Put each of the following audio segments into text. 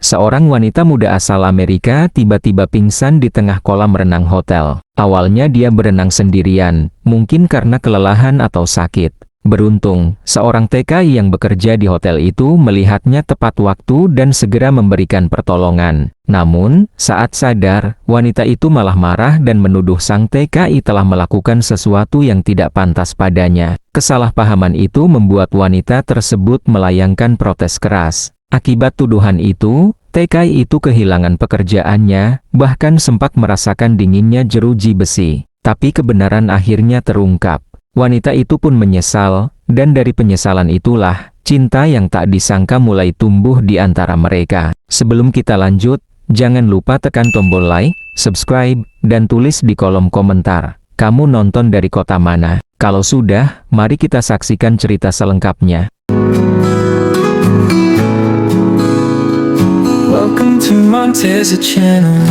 Seorang wanita muda asal Amerika tiba-tiba pingsan di tengah kolam renang hotel. Awalnya dia berenang sendirian, mungkin karena kelelahan atau sakit. Beruntung, seorang TKI yang bekerja di hotel itu melihatnya tepat waktu dan segera memberikan pertolongan. Namun, saat sadar, wanita itu malah marah dan menuduh sang TKI telah melakukan sesuatu yang tidak pantas padanya. Kesalahpahaman itu membuat wanita tersebut melayangkan protes keras. Akibat tuduhan itu, TKI itu kehilangan pekerjaannya, bahkan sempat merasakan dinginnya jeruji besi. Tapi kebenaran akhirnya terungkap. Wanita itu pun menyesal, dan dari penyesalan itulah, cinta yang tak disangka mulai tumbuh di antara mereka. Sebelum kita lanjut, jangan lupa tekan tombol like, subscribe, dan tulis di kolom komentar. Kamu nonton dari kota mana? Kalau sudah, mari kita saksikan cerita selengkapnya. Welcome to Montesa Channel.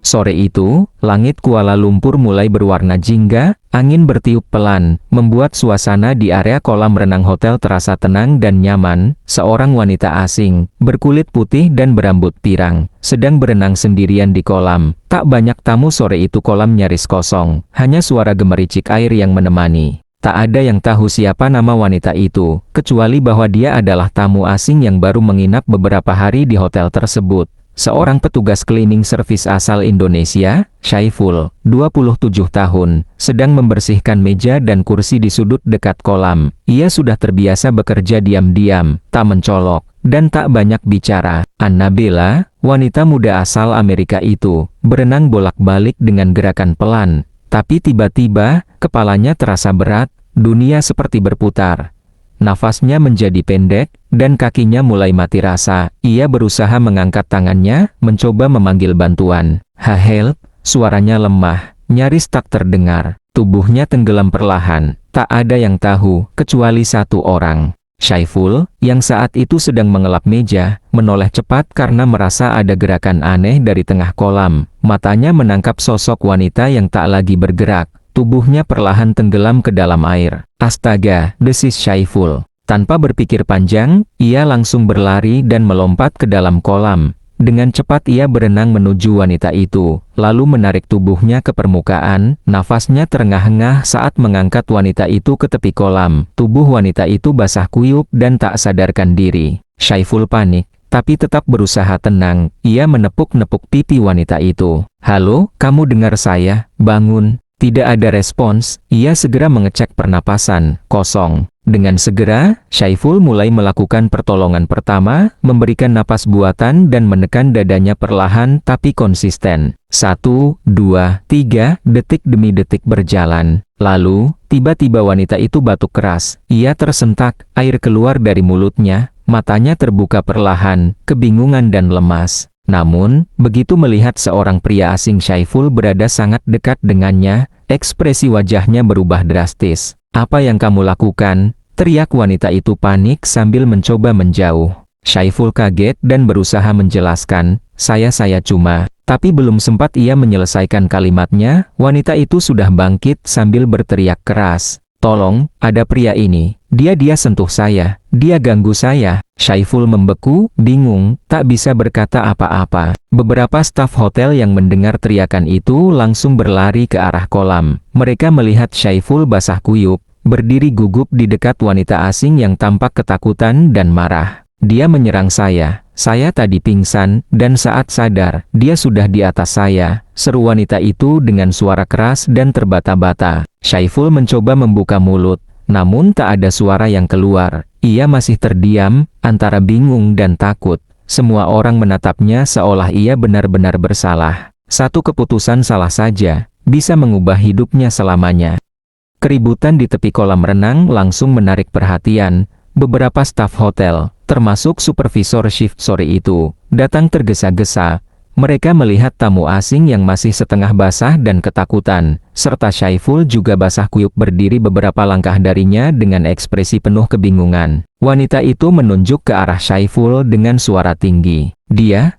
Sore itu, langit Kuala Lumpur mulai berwarna jingga, angin bertiup pelan, membuat suasana di area kolam renang hotel terasa tenang dan nyaman. Seorang wanita asing, berkulit putih dan berambut pirang, sedang berenang sendirian di kolam. Tak banyak tamu sore itu, kolam nyaris kosong, hanya suara gemericik air yang menemani. Tak ada yang tahu siapa nama wanita itu, kecuali bahwa dia adalah tamu asing yang baru menginap beberapa hari di hotel tersebut. Seorang petugas cleaning service asal Indonesia, Syaiful, 27 tahun, sedang membersihkan meja dan kursi di sudut dekat kolam. Ia sudah terbiasa bekerja diam-diam, tak mencolok, dan tak banyak bicara. Annabella, wanita muda asal Amerika itu, berenang bolak-balik dengan gerakan pelan. Tapi tiba-tiba, kepalanya terasa berat, dunia seperti berputar. Nafasnya menjadi pendek, dan kakinya mulai mati rasa. Ia berusaha mengangkat tangannya, mencoba memanggil bantuan. "Help!" Suaranya lemah, nyaris tak terdengar. Tubuhnya tenggelam perlahan. Tak ada yang tahu, kecuali satu orang. Syaiful, yang saat itu sedang mengelap meja, menoleh cepat karena merasa ada gerakan aneh dari tengah kolam. Matanya menangkap sosok wanita yang tak lagi bergerak. Tubuhnya perlahan tenggelam ke dalam air. "Astaga!" desis Syaiful. Tanpa berpikir panjang, ia langsung berlari dan melompat ke dalam kolam. Dengan cepat ia berenang menuju wanita itu, lalu menarik tubuhnya ke permukaan. Nafasnya terengah-engah saat mengangkat wanita itu ke tepi kolam. Tubuh wanita itu basah kuyup dan tak sadarkan diri. Syaiful panik, tapi tetap berusaha tenang. Ia menepuk-nepuk pipi wanita itu. "Halo, kamu dengar saya? Bangun!" Tidak ada respons. Ia segera mengecek pernapasan, kosong. Dengan segera, Syaiful mulai melakukan pertolongan pertama, memberikan napas buatan dan menekan dadanya perlahan tapi konsisten. 1, 2, 3, detik demi detik berjalan. Lalu, tiba-tiba wanita itu batuk keras. Ia tersentak, air keluar dari mulutnya, matanya terbuka perlahan, kebingungan dan lemas. Namun, begitu melihat seorang pria asing, Syaiful berada sangat dekat dengannya, ekspresi wajahnya berubah drastis. "Apa yang kamu lakukan?" teriak wanita itu panik sambil mencoba menjauh. Syaiful kaget dan berusaha menjelaskan, Saya cuma..." Tapi belum sempat ia menyelesaikan kalimatnya, wanita itu sudah bangkit sambil berteriak keras. "Tolong, ada pria ini. Dia sentuh saya. Dia ganggu saya." Syaiful membeku, bingung, tak bisa berkata apa-apa. Beberapa staf hotel yang mendengar teriakan itu langsung berlari ke arah kolam. Mereka melihat Syaiful basah kuyup, berdiri gugup di dekat wanita asing yang tampak ketakutan dan marah. "Dia menyerang saya. Saya tadi pingsan, dan saat sadar, dia sudah di atas saya," seru wanita itu dengan suara keras dan terbata-bata. Syaiful mencoba membuka mulut, namun tak ada suara yang keluar. Ia masih terdiam, antara bingung dan takut. Semua orang menatapnya seolah ia benar-benar bersalah. Satu keputusan salah saja, bisa mengubah hidupnya selamanya. Keributan di tepi kolam renang langsung menarik perhatian. Beberapa staf hotel, termasuk supervisor shift sore itu, datang tergesa-gesa. Mereka melihat tamu asing yang masih setengah basah dan ketakutan, serta Syaiful juga basah kuyup berdiri beberapa langkah darinya dengan ekspresi penuh kebingungan. Wanita itu menunjuk ke arah Syaiful dengan suara tinggi.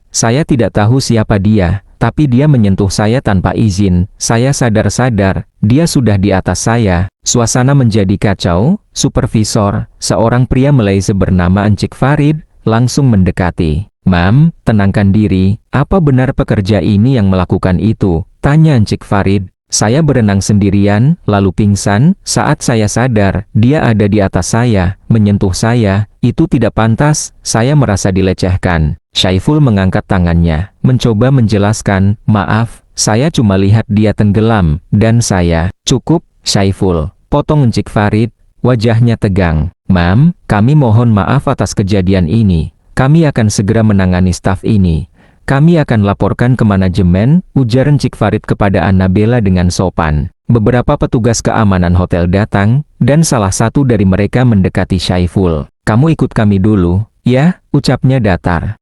Saya tidak tahu siapa dia, tapi dia menyentuh saya tanpa izin. Saya sadar-sadar, dia sudah di atas saya." Suasana menjadi kacau. Supervisor, seorang pria Malaysia bernama Encik Farid, langsung mendekati. "Mam, tenangkan diri, apa benar pekerja ini yang melakukan itu?" tanya Encik Farid. "Saya berenang sendirian, lalu pingsan. Saat saya sadar, dia ada di atas saya, menyentuh saya. Itu tidak pantas, saya merasa dilecehkan." Syaiful mengangkat tangannya, mencoba menjelaskan, "Maaf, saya cuma lihat dia tenggelam, dan saya..." "Cukup, Syaiful," potong Encik Farid, wajahnya tegang. "Mam, kami mohon maaf atas kejadian ini. Kami akan segera menangani staf ini. Kami akan laporkan ke manajemen," ujar Encik Farid kepada Annabella dengan sopan. Beberapa petugas keamanan hotel datang, dan salah satu dari mereka mendekati Syaiful. "Kamu ikut kami dulu, ya," ucapnya datar.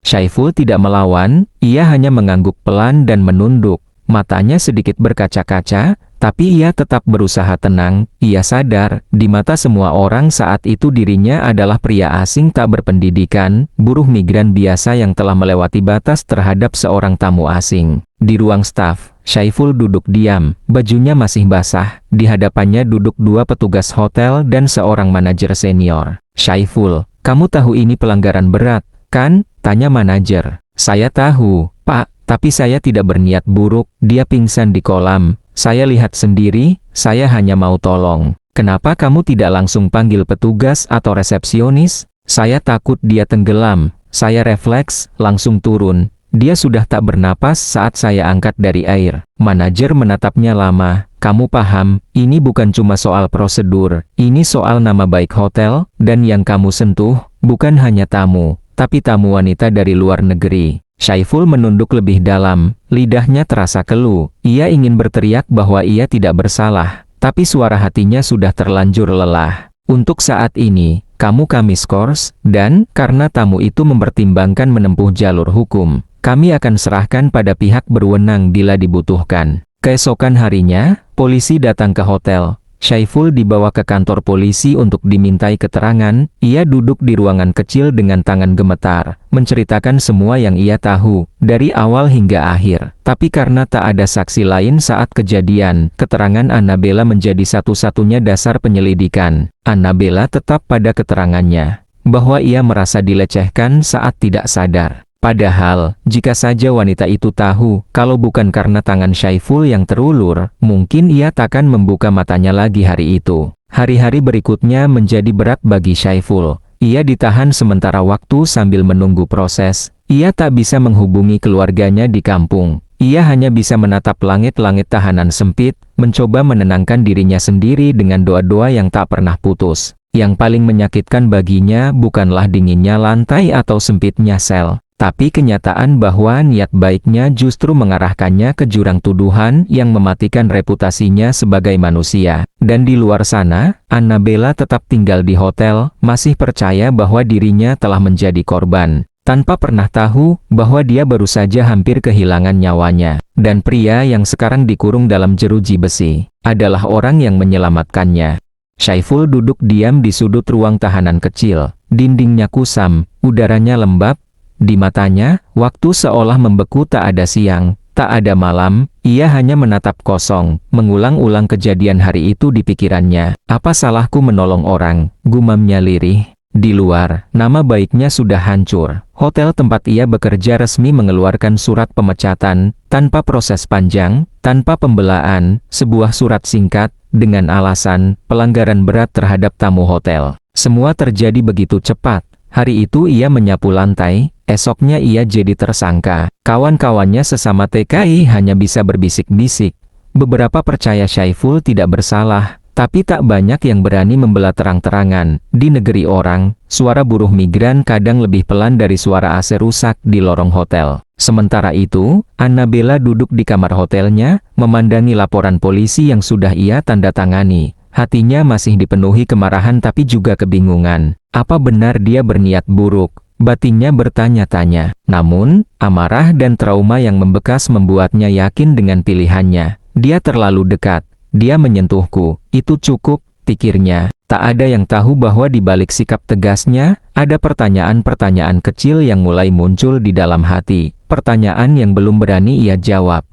Syaiful tidak melawan, ia hanya mengangguk pelan dan menunduk. Matanya sedikit berkaca-kaca, tapi ia tetap berusaha tenang. Ia sadar, di mata semua orang saat itu dirinya adalah pria asing tak berpendidikan, buruh migran biasa yang telah melewati batas terhadap seorang tamu asing. Di ruang staf, Syaiful duduk diam, bajunya masih basah. Di hadapannya duduk dua petugas hotel dan seorang manajer senior. "Syaiful, kamu tahu ini pelanggaran berat, kan?" tanya manajer. "Saya tahu, Pak. Tapi saya tidak berniat buruk, dia pingsan di kolam. Saya lihat sendiri, saya hanya mau tolong." "Kenapa kamu tidak langsung panggil petugas atau resepsionis?" "Saya takut dia tenggelam." Saya refleks, langsung turun. Dia sudah tak bernapas saat saya angkat dari air. Manajer menatapnya lama. "Kamu paham, ini bukan cuma soal prosedur, ini soal nama baik hotel, dan yang kamu sentuh, bukan hanya tamu, tapi tamu wanita dari luar negeri." Syaiful menunduk lebih dalam, lidahnya terasa keluh. Ia ingin berteriak bahwa ia tidak bersalah, tapi suara hatinya sudah terlanjur lelah. "Untuk saat ini, kami skors, dan karena tamu itu mempertimbangkan menempuh jalur hukum, kami akan serahkan pada pihak berwenang bila dibutuhkan." Keesokan harinya, polisi datang ke hotel. Syaiful dibawa ke kantor polisi untuk dimintai keterangan. Ia duduk di ruangan kecil dengan tangan gemetar, menceritakan semua yang ia tahu, dari awal hingga akhir. Tapi karena tak ada saksi lain saat kejadian, keterangan Annabella menjadi satu-satunya dasar penyelidikan. Annabella tetap pada keterangannya, bahwa ia merasa dilecehkan saat tidak sadar. Padahal, jika saja wanita itu tahu, kalau bukan karena tangan Syaiful yang terulur, mungkin ia takkan membuka matanya lagi hari itu. Hari-hari berikutnya menjadi berat bagi Syaiful. Ia ditahan sementara waktu sambil menunggu proses. Ia tak bisa menghubungi keluarganya di kampung. Ia hanya bisa menatap langit-langit tahanan sempit, mencoba menenangkan dirinya sendiri dengan doa-doa yang tak pernah putus. Yang paling menyakitkan baginya bukanlah dinginnya lantai atau sempitnya sel, tapi kenyataan bahwa niat baiknya justru mengarahkannya ke jurang tuduhan yang mematikan reputasinya sebagai manusia. Dan di luar sana, Annabella tetap tinggal di hotel, masih percaya bahwa dirinya telah menjadi korban, tanpa pernah tahu bahwa dia baru saja hampir kehilangan nyawanya. Dan pria yang sekarang dikurung dalam jeruji besi, adalah orang yang menyelamatkannya. Syaiful duduk diam di sudut ruang tahanan kecil. Dindingnya kusam, udaranya lembab. Di matanya, waktu seolah membeku, tak ada siang, tak ada malam. Ia hanya menatap kosong, mengulang-ulang kejadian hari itu di pikirannya. "Apa salahku menolong orang?" gumamnya lirih. Di luar, nama baiknya sudah hancur. Hotel tempat ia bekerja resmi mengeluarkan surat pemecatan, tanpa proses panjang, tanpa pembelaan, sebuah surat singkat, dengan alasan pelanggaran berat terhadap tamu hotel. Semua terjadi begitu cepat. Hari itu ia menyapu lantai, esoknya ia jadi tersangka. Kawan-kawannya sesama TKI hanya bisa berbisik-bisik. Beberapa percaya Syaiful tidak bersalah, tapi tak banyak yang berani membela terang-terangan. Di negeri orang, suara buruh migran kadang lebih pelan dari suara AC rusak di lorong hotel. Sementara itu, Annabella duduk di kamar hotelnya, memandangi laporan polisi yang sudah ia tanda tangani. Hatinya masih dipenuhi kemarahan tapi juga kebingungan. Apa benar dia berniat buruk? Batinnya bertanya-tanya. Namun, amarah dan trauma yang membekas membuatnya yakin dengan pilihannya. Dia terlalu dekat. Dia menyentuhku. Itu cukup, pikirnya. Tak ada yang tahu bahwa di balik sikap tegasnya, ada pertanyaan-pertanyaan kecil yang mulai muncul di dalam hati. Pertanyaan yang belum berani ia jawab.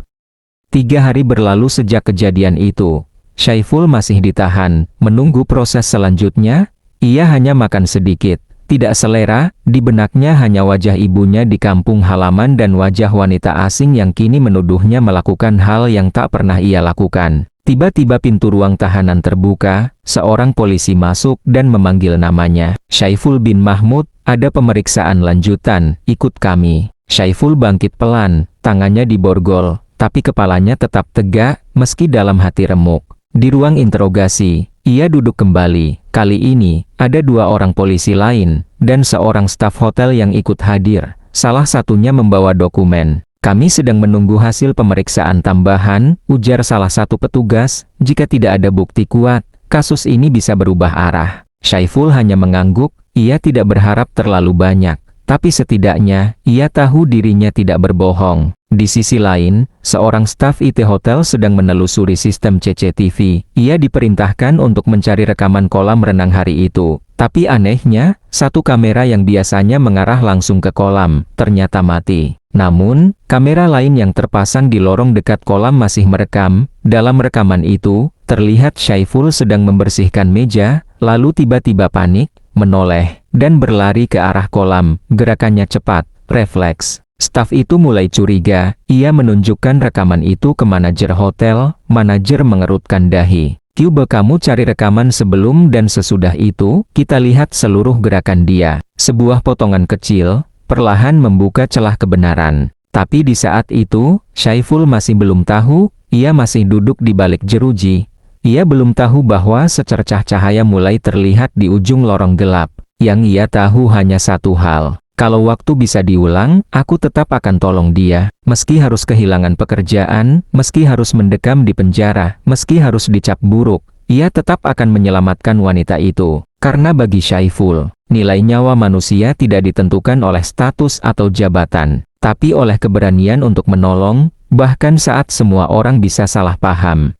3 hari berlalu sejak kejadian itu. Syaiful masih ditahan, menunggu proses selanjutnya. Ia hanya makan sedikit, Tidak selera, di benaknya hanya wajah ibunya di kampung halaman dan wajah wanita asing yang kini menuduhnya melakukan hal yang tak pernah ia lakukan. Tiba-tiba pintu ruang tahanan terbuka, seorang polisi masuk dan memanggil namanya. Syaiful bin Mahmud, ada pemeriksaan lanjutan, ikut kami. Syaiful bangkit pelan, tangannya diborgol, tapi kepalanya tetap tegak, meski dalam hati remuk. Di ruang interogasi, ia duduk kembali. Kali ini, ada 2 orang polisi lain, dan seorang staf hotel yang ikut hadir. Salah satunya membawa dokumen. Kami sedang menunggu hasil pemeriksaan tambahan, ujar salah satu petugas. Jika tidak ada bukti kuat, kasus ini bisa berubah arah. Syaiful hanya mengangguk, ia tidak berharap terlalu banyak. Tapi setidaknya, ia tahu dirinya tidak berbohong. Di sisi lain, seorang staf IT hotel sedang menelusuri sistem CCTV. Ia diperintahkan untuk mencari rekaman kolam renang hari itu. Tapi anehnya, satu kamera yang biasanya mengarah langsung ke kolam, ternyata mati. Namun, kamera lain yang terpasang di lorong dekat kolam masih merekam. Dalam rekaman itu, terlihat Syaiful sedang membersihkan meja, lalu tiba-tiba panik, menoleh, dan berlari ke arah kolam. Gerakannya cepat, refleks. Staf itu mulai curiga. Ia menunjukkan rekaman itu ke manajer hotel. Manajer mengerutkan dahi. Coba kamu cari rekaman sebelum dan sesudah itu, kita lihat seluruh gerakan dia. Sebuah potongan kecil perlahan membuka celah kebenaran. Tapi di saat itu, Syaiful masih belum tahu, ia masih duduk di balik jeruji. Ia belum tahu bahwa secercah cahaya mulai terlihat di ujung lorong gelap. Yang ia tahu hanya satu hal. Kalau waktu bisa diulang, aku tetap akan tolong dia. Meski harus kehilangan pekerjaan, meski harus mendekam di penjara, meski harus dicap buruk, ia tetap akan menyelamatkan wanita itu. Karena bagi Syaiful, nilai nyawa manusia tidak ditentukan oleh status atau jabatan, tapi oleh keberanian untuk menolong, bahkan saat semua orang bisa salah paham.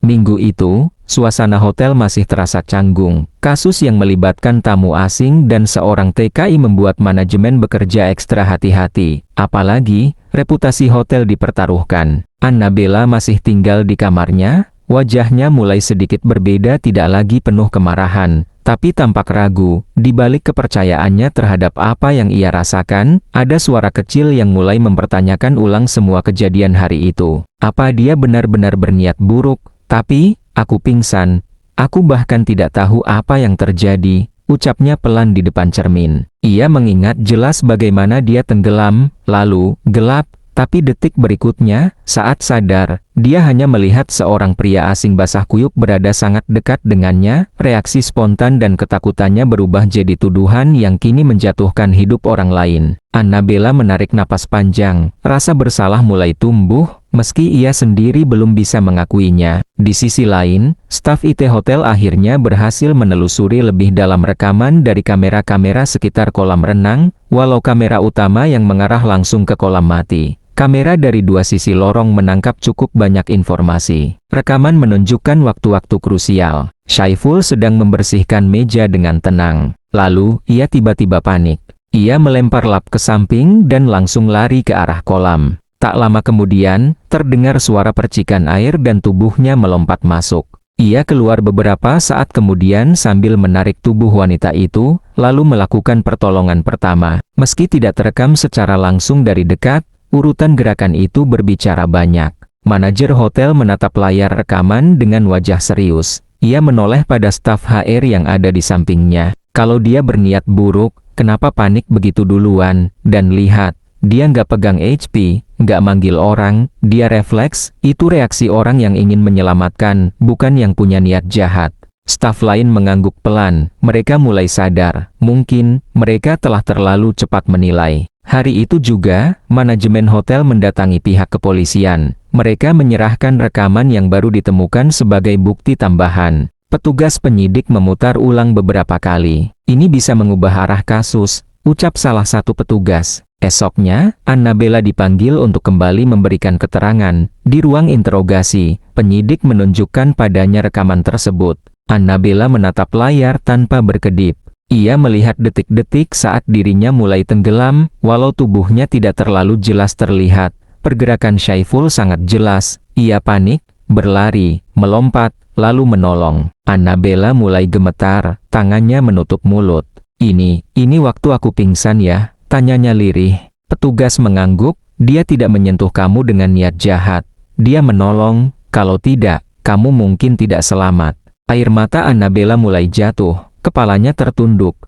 Minggu itu, suasana hotel masih terasa canggung. Kasus yang melibatkan tamu asing dan seorang TKI membuat manajemen bekerja ekstra hati-hati. Apalagi, reputasi hotel dipertaruhkan. Annabella masih tinggal di kamarnya, wajahnya mulai sedikit berbeda, tidak lagi penuh kemarahan, tapi tampak ragu. Di balik kepercayaannya terhadap apa yang ia rasakan, ada suara kecil yang mulai mempertanyakan ulang semua kejadian hari itu. Apa dia benar-benar berniat buruk? Tapi, aku pingsan. Aku bahkan tidak tahu apa yang terjadi, ucapnya pelan di depan cermin. Ia mengingat jelas bagaimana dia tenggelam, lalu, gelap, tapi detik berikutnya, saat sadar, dia hanya melihat seorang pria asing basah kuyup berada sangat dekat dengannya. Reaksi spontan dan ketakutannya berubah jadi tuduhan yang kini menjatuhkan hidup orang lain. Annabella menarik napas panjang, rasa bersalah mulai tumbuh, meski ia sendiri belum bisa mengakuinya. Di sisi lain, staf IT hotel akhirnya berhasil menelusuri lebih dalam rekaman dari kamera-kamera sekitar kolam renang, walau kamera utama yang mengarah langsung ke kolam mati. Kamera dari 2 sisi lorong menangkap cukup banyak informasi. Rekaman menunjukkan waktu-waktu krusial. Syaiful sedang membersihkan meja dengan tenang. Lalu, ia tiba-tiba panik. Ia melempar lap ke samping dan langsung lari ke arah kolam. Tak lama kemudian, terdengar suara percikan air dan tubuhnya melompat masuk. Ia keluar beberapa saat kemudian sambil menarik tubuh wanita itu, lalu melakukan pertolongan pertama. Meski tidak terekam secara langsung dari dekat, urutan gerakan itu berbicara banyak. Manajer hotel menatap layar rekaman dengan wajah serius. Ia menoleh pada staf HR yang ada di sampingnya. Kalau dia berniat buruk, kenapa panik begitu duluan? Dan lihat, dia nggak pegang HP, nggak manggil orang, dia refleks. Itu reaksi orang yang ingin menyelamatkan, bukan yang punya niat jahat. Staf lain mengangguk pelan. Mereka mulai sadar. Mungkin, mereka telah terlalu cepat menilai. Hari itu juga, manajemen hotel mendatangi pihak kepolisian. Mereka menyerahkan rekaman yang baru ditemukan sebagai bukti tambahan. Petugas penyidik memutar ulang beberapa kali. Ini bisa mengubah arah kasus, ucap salah satu petugas. Esoknya, Annabella dipanggil untuk kembali memberikan keterangan. Di ruang interogasi, penyidik menunjukkan padanya rekaman tersebut. Annabella menatap layar tanpa berkedip. Ia melihat detik-detik saat dirinya mulai tenggelam, walau tubuhnya tidak terlalu jelas terlihat. Pergerakan Syaiful sangat jelas. Ia panik, berlari, melompat, lalu menolong. Annabella mulai gemetar, tangannya menutup mulut. Ini waktu aku pingsan ya? Tanyanya lirih. Petugas mengangguk, dia tidak menyentuh kamu dengan niat jahat. Dia menolong, kalau tidak, kamu mungkin tidak selamat. Air mata Annabella mulai jatuh, kepalanya tertunduk.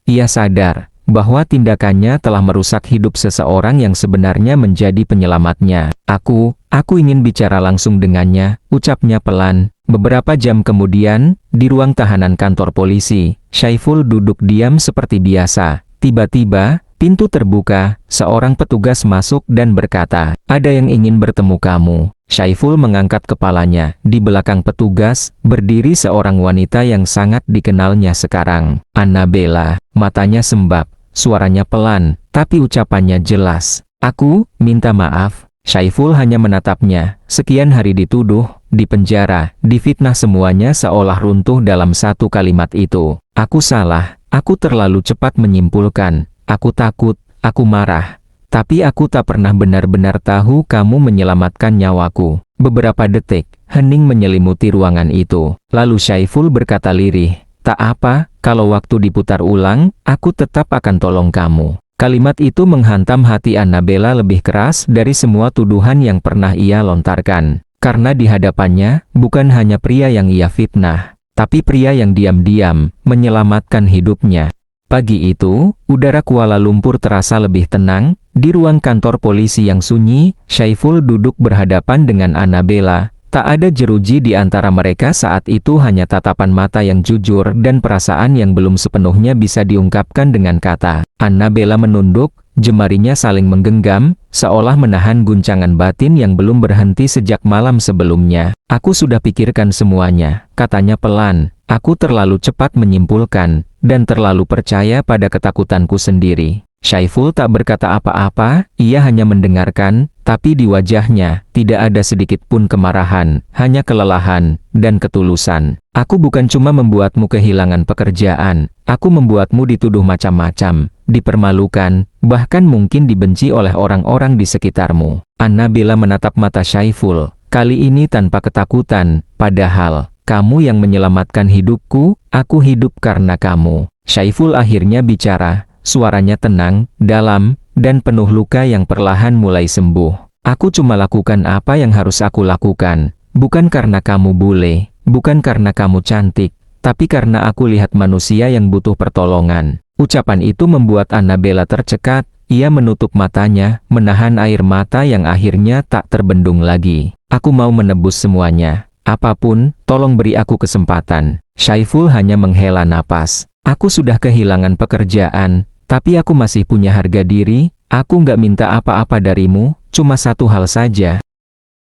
Ia sadar bahwa tindakannya telah merusak hidup seseorang yang sebenarnya menjadi penyelamatnya. Aku ingin bicara langsung dengannya, ucapnya pelan. Beberapa jam kemudian, di ruang tahanan kantor polisi, Syaiful duduk diam seperti biasa. Tiba-tiba, pintu terbuka, seorang petugas masuk dan berkata, "Ada yang ingin bertemu kamu." Syaiful mengangkat kepalanya. Di belakang petugas, berdiri seorang wanita yang sangat dikenalnya sekarang. Annabella. Matanya sembab, suaranya pelan, tapi ucapannya jelas. "Aku minta maaf." Syaiful hanya menatapnya. Sekian hari dituduh, dipenjara, difitnah, semuanya seolah runtuh dalam satu kalimat itu. "Aku salah, aku terlalu cepat menyimpulkan. Aku takut, aku marah. Tapi aku tak pernah benar-benar tahu kamu menyelamatkan nyawaku." Beberapa detik, hening menyelimuti ruangan itu. Lalu Syaiful berkata lirih, "Tak apa, kalau waktu diputar ulang, aku tetap akan tolong kamu." Kalimat itu menghantam hati Annabella lebih keras dari semua tuduhan yang pernah ia lontarkan. Karena di hadapannya, bukan hanya pria yang ia fitnah, tapi pria yang diam-diam menyelamatkan hidupnya. Pagi itu, udara Kuala Lumpur terasa lebih tenang. Di ruang kantor polisi yang sunyi, Syaiful duduk berhadapan dengan Annabella. Tak ada jeruji di antara mereka saat itu, hanya tatapan mata yang jujur dan perasaan yang belum sepenuhnya bisa diungkapkan dengan kata. Annabella menunduk, jemarinya saling menggenggam, seolah menahan guncangan batin yang belum berhenti sejak malam sebelumnya. "Aku sudah pikirkan semuanya," katanya pelan. "Aku terlalu cepat menyimpulkan, dan terlalu percaya pada ketakutanku sendiri." Syaiful tak berkata apa-apa, ia hanya mendengarkan, tapi di wajahnya tidak ada sedikit pun kemarahan, hanya kelelahan dan ketulusan. "Aku bukan cuma membuatmu kehilangan pekerjaan, aku membuatmu dituduh macam-macam, dipermalukan, bahkan mungkin dibenci oleh orang-orang di sekitarmu." Annabella menatap mata Syaiful, kali ini tanpa ketakutan. "Padahal, kamu yang menyelamatkan hidupku, aku hidup karena kamu." Syaiful akhirnya bicara. Suaranya tenang, dalam, dan penuh luka yang perlahan mulai sembuh. "Aku cuma lakukan apa yang harus aku lakukan. Bukan karena kamu bule, bukan karena kamu cantik, tapi karena aku lihat manusia yang butuh pertolongan." Ucapan itu membuat Annabella tercekat. Ia menutup matanya, menahan air mata yang akhirnya tak terbendung lagi. "Aku mau menebus semuanya. Apapun, tolong beri aku kesempatan." Syaiful hanya menghela napas. "Aku sudah kehilangan pekerjaan, tapi aku masih punya harga diri. Aku nggak minta apa-apa darimu, cuma satu hal saja."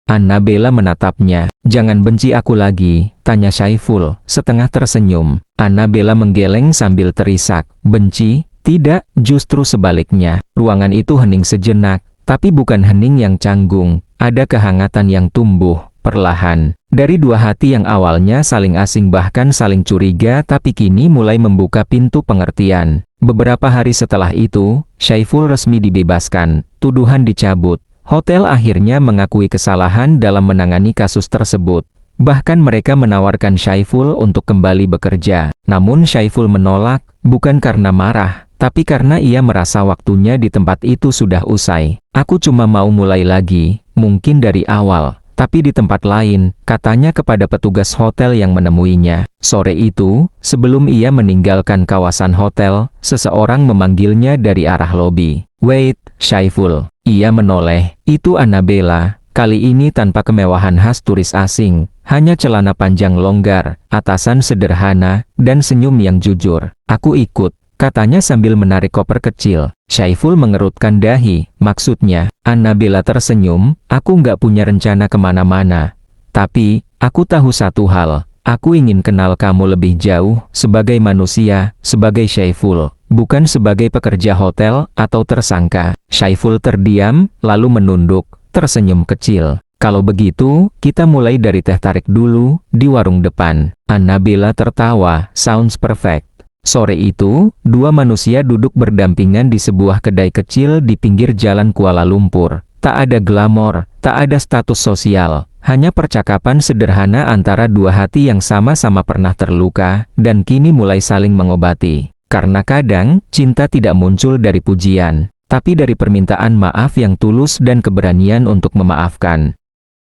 Annabella menatapnya. "Jangan benci aku lagi," tanya Syaiful, setengah tersenyum. Annabella menggeleng sambil terisak. "Benci? Tidak, justru sebaliknya." Ruangan itu hening sejenak, tapi bukan hening yang canggung. Ada kehangatan yang tumbuh perlahan. Dari dua hati yang awalnya saling asing bahkan saling curiga, tapi kini mulai membuka pintu pengertian. Beberapa hari setelah itu, Syaiful resmi dibebaskan, tuduhan dicabut. Hotel akhirnya mengakui kesalahan dalam menangani kasus tersebut. Bahkan mereka menawarkan Syaiful untuk kembali bekerja. Namun Syaiful menolak, bukan karena marah, tapi karena ia merasa waktunya di tempat itu sudah usai. "Aku cuma mau mulai lagi, mungkin dari awal, tapi di tempat lain," katanya kepada petugas hotel yang menemuinya. Sore itu, sebelum ia meninggalkan kawasan hotel, seseorang memanggilnya dari arah lobi. "Wait, Syaiful." Ia menoleh. Itu Annabella, kali ini tanpa kemewahan khas turis asing, hanya celana panjang longgar, atasan sederhana, dan senyum yang jujur. "Aku ikut," katanya sambil menarik koper kecil. Syaiful mengerutkan dahi. "Maksudnya?" Annabella tersenyum. "Aku nggak punya rencana kemana-mana. Tapi, aku tahu satu hal. Aku ingin kenal kamu lebih jauh, sebagai manusia, sebagai Syaiful, bukan sebagai pekerja hotel atau tersangka." Syaiful terdiam, lalu menunduk, tersenyum kecil. "Kalau begitu, kita mulai dari teh tarik dulu, di warung depan." Annabella tertawa. "Sounds perfect." Sore itu, dua manusia duduk berdampingan di sebuah kedai kecil di pinggir jalan Kuala Lumpur. Tak ada glamor, tak ada status sosial, hanya percakapan sederhana antara dua hati yang sama-sama pernah terluka, dan kini mulai saling mengobati. Karena kadang, cinta tidak muncul dari pujian, tapi dari permintaan maaf yang tulus dan keberanian untuk memaafkan.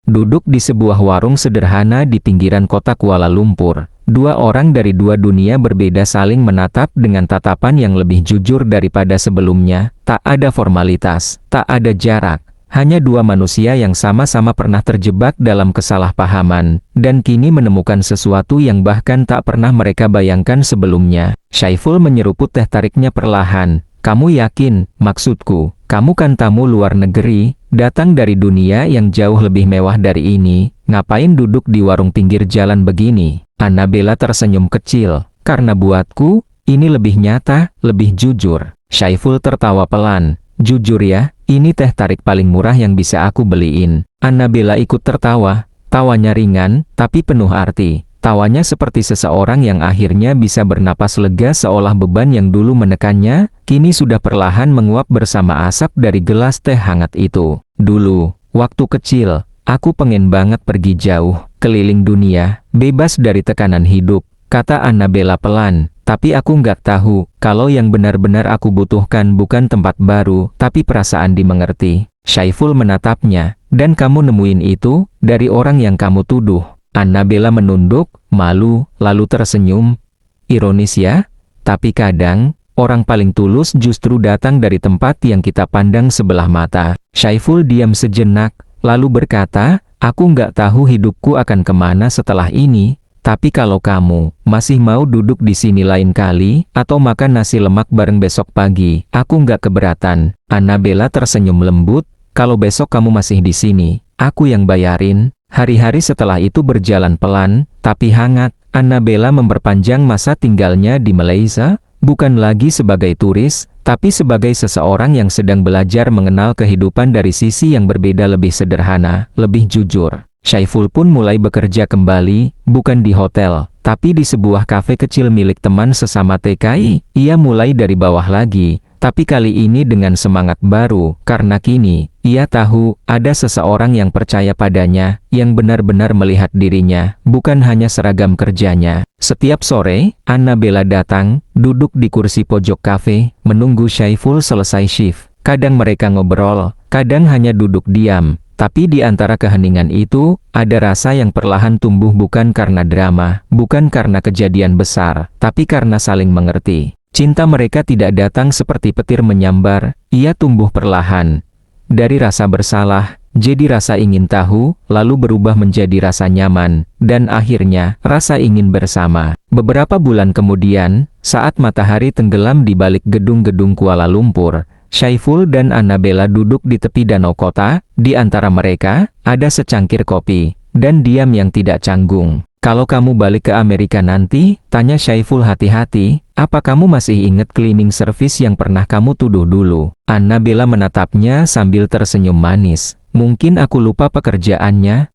Duduk di sebuah warung sederhana di pinggiran kota Kuala Lumpur, dua orang dari dua dunia berbeda saling menatap dengan tatapan yang lebih jujur daripada sebelumnya. Tak ada formalitas, tak ada jarak. Hanya dua manusia yang sama-sama pernah terjebak dalam kesalahpahaman, dan kini menemukan sesuatu yang bahkan tak pernah mereka bayangkan sebelumnya. Syaiful menyeruput teh tariknya perlahan. Kamu yakin, maksudku, kamu kan tamu luar negeri, datang dari dunia yang jauh lebih mewah dari ini, ngapain duduk di warung pinggir jalan begini? Annabella tersenyum kecil, karena buatku, ini lebih nyata, lebih jujur. Syaiful tertawa pelan. Jujur ya, ini teh tarik paling murah yang bisa aku beliin. Annabella ikut tertawa, tawanya ringan, tapi penuh arti. Tawanya seperti seseorang yang akhirnya bisa bernapas lega seolah beban yang dulu menekannya, kini sudah perlahan menguap bersama asap dari gelas teh hangat itu. Dulu, waktu kecil, aku pengen banget pergi jauh, keliling dunia, bebas dari tekanan hidup, kata Annabella pelan. Tapi aku nggak tahu, kalau yang benar-benar aku butuhkan bukan tempat baru, tapi perasaan dimengerti. Syaiful menatapnya, dan kamu nemuin itu, dari orang yang kamu tuduh. Annabella menunduk, malu, lalu tersenyum. Ironis ya? Tapi kadang, orang paling tulus justru datang dari tempat yang kita pandang sebelah mata. Syaiful diam sejenak, lalu berkata, aku nggak tahu hidupku akan kemana setelah ini. Tapi kalau kamu masih mau duduk di sini lain kali, atau makan nasi lemak bareng besok pagi, aku nggak keberatan. Annabella tersenyum lembut, kalau besok kamu masih di sini, aku yang bayarin. Hari-hari setelah itu berjalan pelan, tapi hangat. Annabella memperpanjang masa tinggalnya di Malaysia, bukan lagi sebagai turis, tapi sebagai seseorang yang sedang belajar mengenal kehidupan dari sisi yang berbeda, lebih sederhana, lebih jujur. Syaiful pun mulai bekerja kembali, bukan di hotel, tapi di sebuah kafe kecil milik teman sesama TKI. Ia mulai dari bawah lagi, tapi kali ini dengan semangat baru, karena kini, ia tahu, ada seseorang yang percaya padanya, yang benar-benar melihat dirinya, bukan hanya seragam kerjanya. Setiap sore, Annabella datang, duduk di kursi pojok kafe, menunggu Syaiful selesai shift. Kadang mereka ngobrol, kadang hanya duduk diam. Tapi di antara keheningan itu, ada rasa yang perlahan tumbuh, bukan karena drama, bukan karena kejadian besar, tapi karena saling mengerti. Cinta mereka tidak datang seperti petir menyambar, ia tumbuh perlahan. Dari rasa bersalah, jadi rasa ingin tahu, lalu berubah menjadi rasa nyaman, dan akhirnya, rasa ingin bersama. Beberapa bulan kemudian, saat matahari tenggelam di balik gedung-gedung Kuala Lumpur, Syaiful dan Annabella duduk di tepi danau kota. Di antara mereka, ada secangkir kopi, dan diam yang tidak canggung. Kalau kamu balik ke Amerika nanti, tanya Syaiful hati-hati, apa kamu masih ingat cleaning service yang pernah kamu tuduh dulu? Annabella menatapnya sambil tersenyum manis. Mungkin aku lupa pekerjaannya,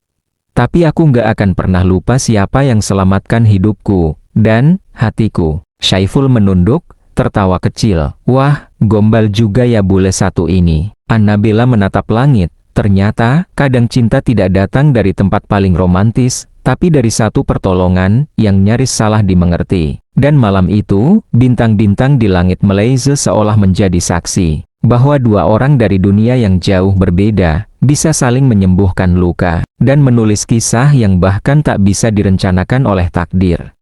tapi aku nggak akan pernah lupa siapa yang selamatkan hidupku, dan hatiku. Syaiful menunduk, tertawa kecil. Wah, gombal juga ya bule satu ini. Annabella menatap langit. Ternyata, kadang cinta tidak datang dari tempat paling romantis, tapi dari satu pertolongan yang nyaris salah dimengerti. Dan malam itu, bintang-bintang di langit Malaysia seolah menjadi saksi bahwa dua orang dari dunia yang jauh berbeda bisa saling menyembuhkan luka dan menulis kisah yang bahkan tak bisa direncanakan oleh takdir.